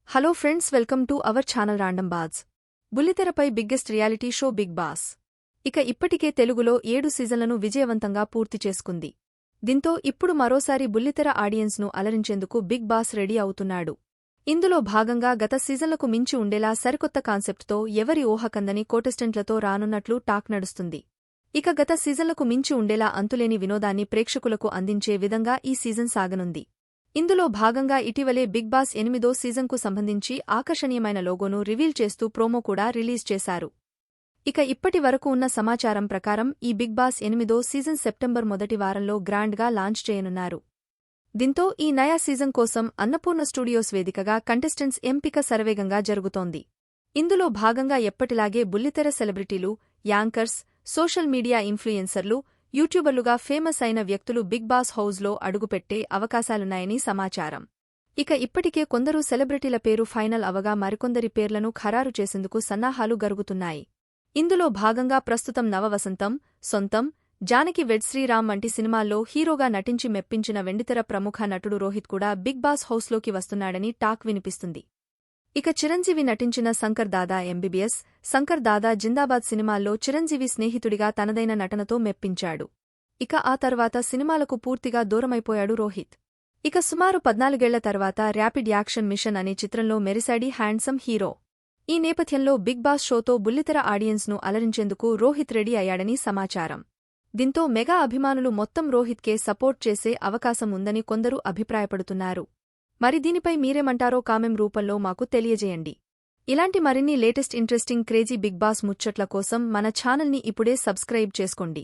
Hello friends, welcome to our channel random Baaz. బుల్లితెరపై biggest reality show Bigg Boss. ఇప్పటికే తెలుగులో 7 సీజన్లను విజయవంతంగా పూర్తి చేసుకుంది. దీంతో ఇప్పుడు మరోసారి బుల్లితెర ఆడియన్స్ను అలరించేందుకు బిగ్ బాస్ రెడీ అవుతున్నాడు. ఇందులో భాగంగా గత సీజన్లకు మించి ఉండేలా సరికొత్త కాన్సెప్ట్తో ఎవరి ఊహకందని కోటెస్టెంట్లతో రానున్నట్లు టాక్ నడుస్తుంది. గత సీజన్లకు మించి ఉండేలా అంతులేని వినోదాన్ని ప్రేక్షకులకు అందించే విధంగా ఈ సీజన్ సాగనుంది. ఇందులో భాగంగా ఇటీవలే బిగ్ బాస్ 8వ సీజన్కు సంబంధించి ఆకర్షణీయమైన లోగోను రివీల్ చేస్తూ ప్రోమో కూడా రిలీజ్ చేశారు. ఇప్పటి వరకు ఉన్న సమాచారం ప్రకారం ఈ బిగ్ బాస్ 8వ సీజన్ సెప్టెంబర్ మొదటి వారంలో గ్రాండ్గా లాంచ్ చేయనున్నారు. దీంతో ఈ నయా సీజన్ కోసం అన్నపూర్ణ స్టూడియోస్ వేదికగా కంటెస్టెంట్స్ ఎంపిక శరవేగంగా జరుగుతోంది. ఇందులో భాగంగా ఎప్పటిలాగే బుల్లితెర సెలబ్రిటీలు, యాంకర్స్, సోషల్ మీడియా ఇన్ఫ్లుయెన్సర్లు, యూట్యూబర్లుగా ఫేమస్ అయిన వ్యక్తులు బిగ్ బాస్ హౌస్లో అడుగుపెట్టే అవకాశాలున్నాయని సమాచారం. ఇప్పటికే కొందరు సెలబ్రిటీల పేరు ఫైనల్ అవగా మరికొందరి పేర్లను ఖరారు చేసేందుకు సన్నాహాలు గరుగుతున్నాయి. ఇందులో భాగంగా ప్రస్తుతం నవవసంతం, సొంతం, జానకి వెడ్ శ్రీరామ్ వంటి సినిమాల్లో హీరోగా నటించి మెప్పించిన వెండితెర ప్రముఖ నటుడు రోహిత్ కూడా బిగ్ బాస్ హౌస్లోకి వస్తున్నాడని టాక్ వినిపిస్తుంది. చిరంజీవి నటించిన శంకర్ దాదా ఎంబీబీఎస్, శంకర్ దాదా జిందాబాద్ సినిమాల్లో చిరంజీవి స్నేహితుడిగా తనదైన నటనతో మెప్పించాడు. ఆ తర్వాత సినిమాలకు పూర్తిగా దూరమైపోయాడు రోహిత్. సుమారు 14 తర్వాత ర్యాపిడ్ యాక్షన్ మిషన్ అనే చిత్రంలో మెరిసాడి హ్యాండ్సమ్ హీరో. ఈ నేపథ్యంలో బిగ్ బాస్ షోతో బుల్లితెర ఆడియన్స్ను అలరించేందుకు రోహిత్ రెడీ అయ్యాడని సమాచారం. దీంతో మెగా అభిమానులు మొత్తం రోహిత్కే సపోర్ట్ చేసే అవకాశం ఉందని కొందరు అభిప్రాయపడుతున్నారు. మరి దీనిపై మీరేమంటారో కామెంట్ రూపంలో మాకు తెలియజేయండి. ఇలాంటి మరిన్ని latest interesting crazy Bigg Boss ముచ్చట్ల కోసం మన ఛానల్ని ఇప్పుడే సబ్స్క్రైబ్ చేసుకోండి.